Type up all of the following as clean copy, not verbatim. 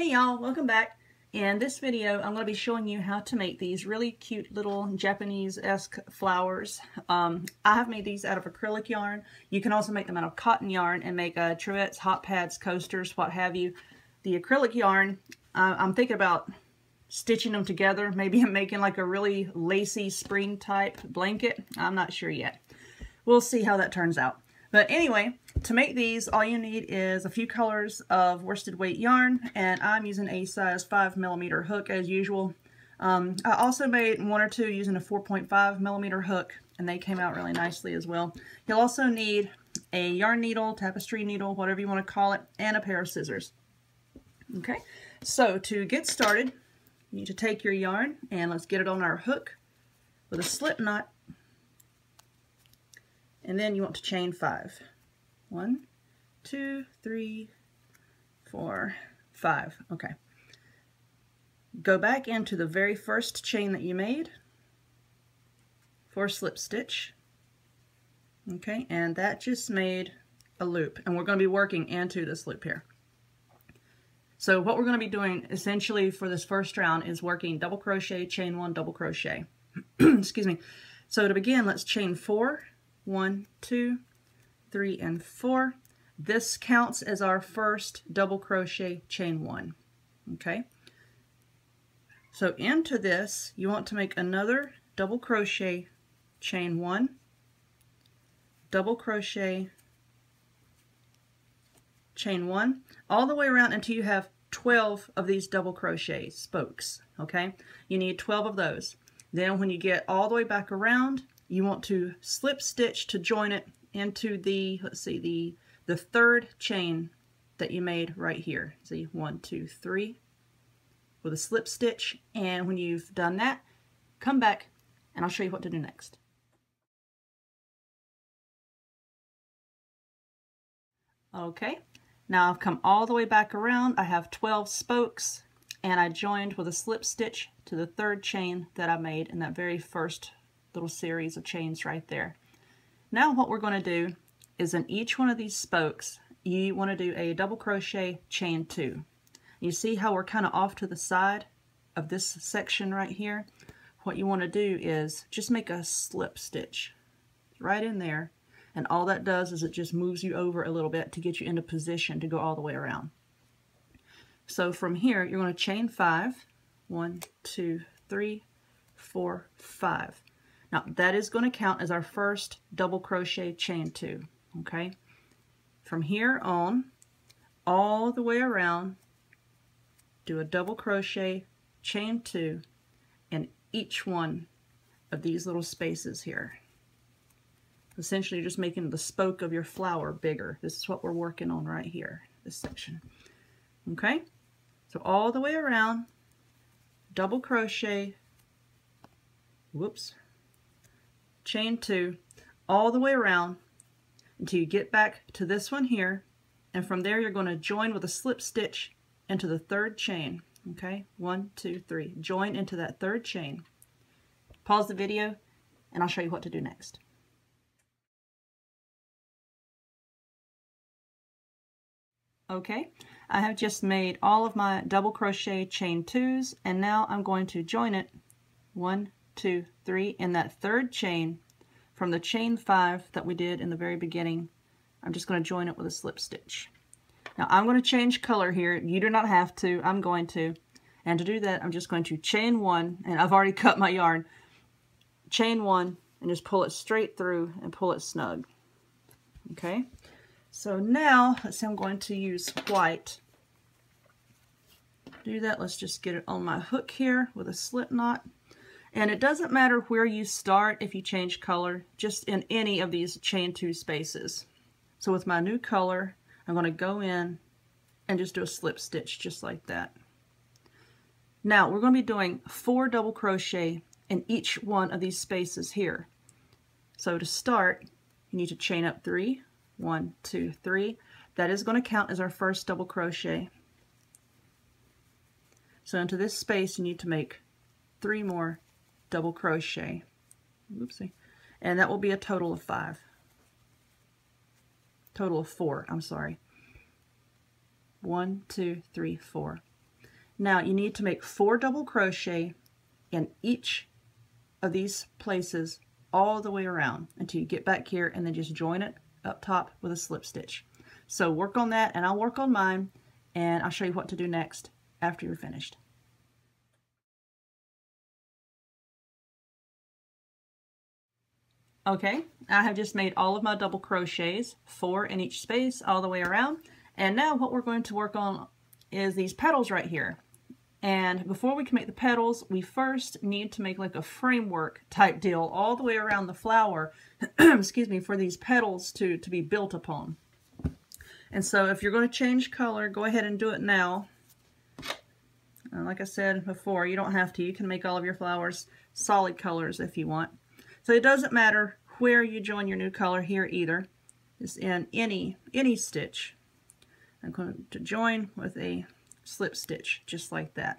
Hey y'all, welcome back. In this video, I'm going to be showing you how to make these really cute little Japanese-esque flowers. I have made these out of acrylic yarn. You can also make them out of cotton yarn and make truettes, hot pads, coasters, what have you. The acrylic yarn, I'm thinking about stitching them together. Maybe I'm making like a really lacy spring type blanket. I'm not sure yet. We'll see how that turns out. But anyway, to make these, all you need is a few colors of worsted weight yarn, and I'm using a size 5mm hook as usual. I also made one or two using a 4.5mm hook, and they came out really nicely as well. You'll also need a yarn needle, tapestry needle, whatever you want to call it, and a pair of scissors. Okay, so to get started, you need to take your yarn, and let's get it on our hook with a slip knot. And then you want to chain 5. 1, 2, 3, 4, 5. Okay. Go back into the very first chain that you made for a slip stitch. Okay, and that just made a loop, and we're going to be working into this loop here. So what we're going to be doing essentially for this first round is working double crochet, chain 1, double crochet. Excuse me. So to begin, let's chain 4. 1, 2, 3, and 4. This counts as our first double crochet, chain 1. Okay. So into this, you want to make another double crochet, chain 1, double crochet, chain 1, all the way around until you have 12 of these double crochet spokes. Okay. You need 12 of those. Then when you get all the way back around, you want to slip stitch to join it into the, let's see, the third chain that you made right here. See, 1, 2, 3 with a slip stitch. And when you've done that, come back and I'll show you what to do next. Okay, now I've come all the way back around. I have 12 spokes and I joined with a slip stitch to the third chain that I made in that very first little series of chains right there. Now what we're going to do is in each one of these spokes, you want to do a double crochet, chain 2. You see how we're kind of off to the side of this section right here? What you want to do is just make a slip stitch right in there, and all that does is it just moves you over a little bit to get you into position to go all the way around. So from here, you're going to chain 5. 1, 2, 3, 4, 5. Now that is going to count as our first double crochet, chain 2. Okay. From here on, all the way around, do a double crochet, chain 2 in each one of these little spaces here. Essentially, you're just making the spoke of your flower bigger. This is what we're working on right here, this section. Okay. So all the way around, double crochet, whoops, chain 2 all the way around until you get back to this one here, and from there you're going to join with a slip stitch into the third chain. Okay, 1, 2, 3, join into that third chain. Pause the video and I'll show you what to do next. Okay, I have just made all of my double crochet, chain 2s, and now I'm going to join it 1, 2, 3 in that third chain from the chain 5 that we did in the very beginning. I'm just going to join it with a slip stitch. Now I'm going to change color here. You do not have to. I'm going to. And to do that, I'm just going to chain 1, and I've already cut my yarn. Chain 1 and just pull it straight through and pull it snug. Okay. So now, let's say I'm going to use white. To do that, let's just get it on my hook here with a slip knot. And it doesn't matter where you start if you change color, just in any of these chain 2 spaces. So with my new color, I'm going to go in and just do a slip stitch just like that. Now we're going to be doing 4 double crochet in each one of these spaces here. So to start, you need to chain up 3. 1, 2, 3. That is going to count as our first double crochet. So into this space you need to make 3 more double crochet. Oopsie. And that will be a total of 5. Total of 4, I'm sorry. 1, 2, 3, 4. Now you need to make 4 double crochet in each of these places all the way around until you get back here, and then just join it up top with a slip stitch. So work on that and I'll work on mine, and I'll show you what to do next after you're finished. Okay, I have just made all of my double crochets, 4 in each space all the way around. And now what we're going to work on is these petals right here. And before we can make the petals, we first need to make like a framework type deal all the way around the flower, excuse me, for these petals to be built upon. And so if you're going to change color, go ahead and do it now. Like I said before, you don't have to. You can make all of your flowers solid colors if you want. So it doesn't matter where you join your new color here either. It's in any stitch. I'm going to join with a slip stitch just like that.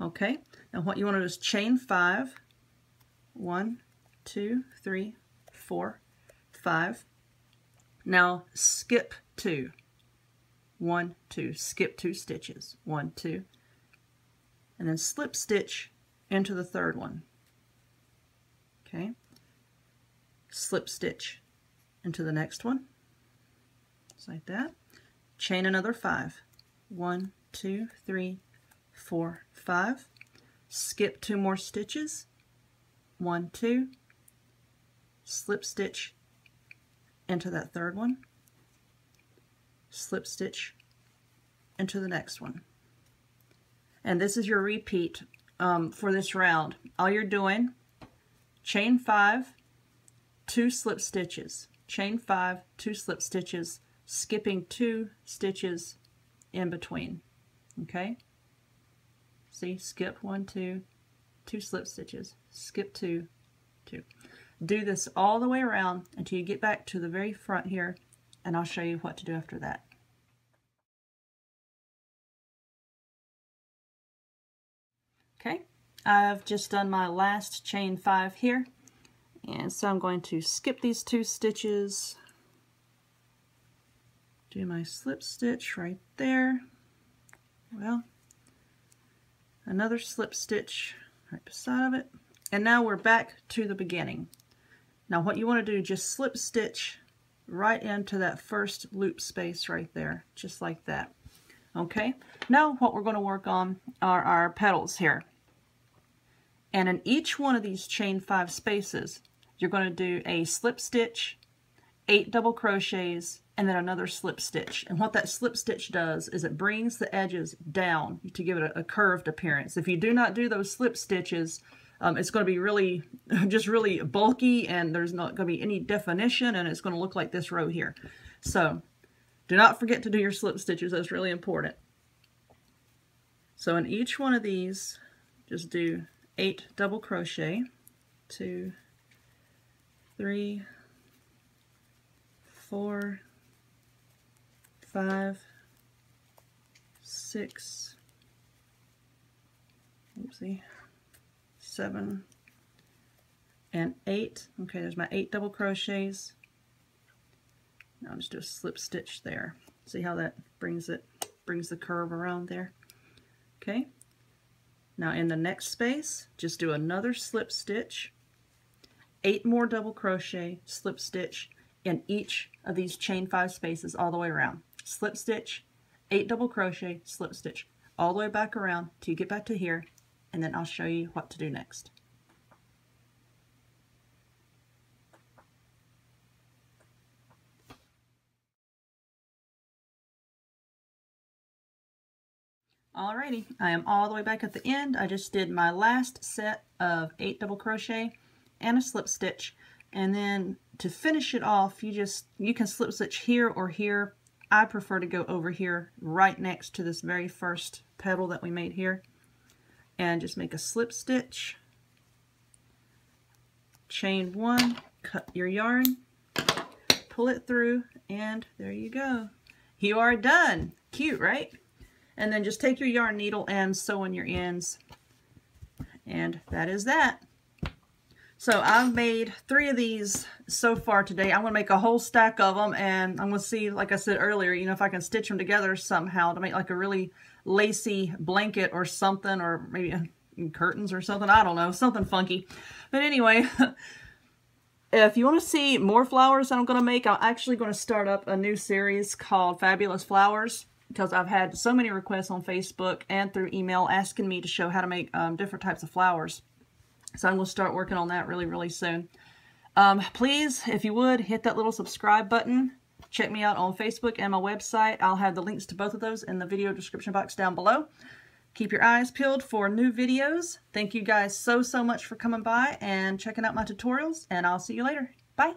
Okay, now what you want to do is chain 5. 1, 2, 3, 4, 5. Now skip 2. 1, 2. Skip 2 stitches. 1, 2. And then slip stitch into the third one. Okay. Slip stitch into the next one. Just like that. Chain another 5. 1, 2, 3, 4, 5. Skip 2 more stitches. 1, 2. Slip stitch into that third one. Slip stitch into the next one. And this is your repeat for this round. All you're doing, chain 5, 2 slip stitches. Chain 5, 2 slip stitches, skipping 2 stitches in between. Okay? See, skip 1, 2, 2 slip stitches, skip 2, 2. Do this all the way around until you get back to the very front here, and I'll show you what to do after that. Okay, I've just done my last chain 5 here, and so I'm going to skip these 2 stitches, do my slip stitch right there, well, another slip stitch right beside of it, and now we're back to the beginning. Now what you want to do, just slip stitch right into that first loop space right there, just like that. Okay, now what we're going to work on are our petals here. And in each one of these chain 5 spaces, you're going to do a slip stitch, 8 double crochets, and then another slip stitch. And what that slip stitch does is it brings the edges down to give it a curved appearance. If you do not do those slip stitches, it's going to be really, just really bulky, and there's not going to be any definition, and it's going to look like this row here. So do not forget to do your slip stitches. That's really important. So in each one of these, just do 8 double crochet, 2, 3, 4, 5, 6, oopsie, 7, and 8. Okay, there's my 8 double crochets. Now I'll just do a slip stitch there. See how that brings the curve around there. Okay. Now in the next space, just do another slip stitch, 8 more double crochet, slip stitch in each of these chain 5 spaces all the way around. Slip stitch, 8 double crochet, slip stitch, all the way back around till you get back to here, and then I'll show you what to do next. Alrighty, I am all the way back at the end. I just did my last set of 8 double crochet and a slip stitch, and then to finish it off, you can slip stitch here or here. I prefer to go over here right next to this very first petal that we made here, and just make a slip stitch, chain 1, cut your yarn, pull it through, and there you go. You are done. Cute, right? And then just take your yarn needle and sew in your ends. And that is that. So I've made 3 of these so far today. I'm going to make a whole stack of them, and I'm going to see, like I said earlier, you know, if I can stitch them together somehow to make like a really lacy blanket or something, or maybe curtains or something. I don't know, something funky. But anyway, if you want to see more flowers that I'm going to make, I'm actually going to start up a new series called Fabulous Flowers, because I've had so many requests on Facebook and through email asking me to show how to make different types of flowers. So I'm going to start working on that really, really soon. Please, if you would, hit that little subscribe button. Check me out on Facebook and my website. I'll have the links to both of those in the video description box down below. Keep your eyes peeled for new videos. Thank you guys so much for coming by and checking out my tutorials, and I'll see you later. Bye!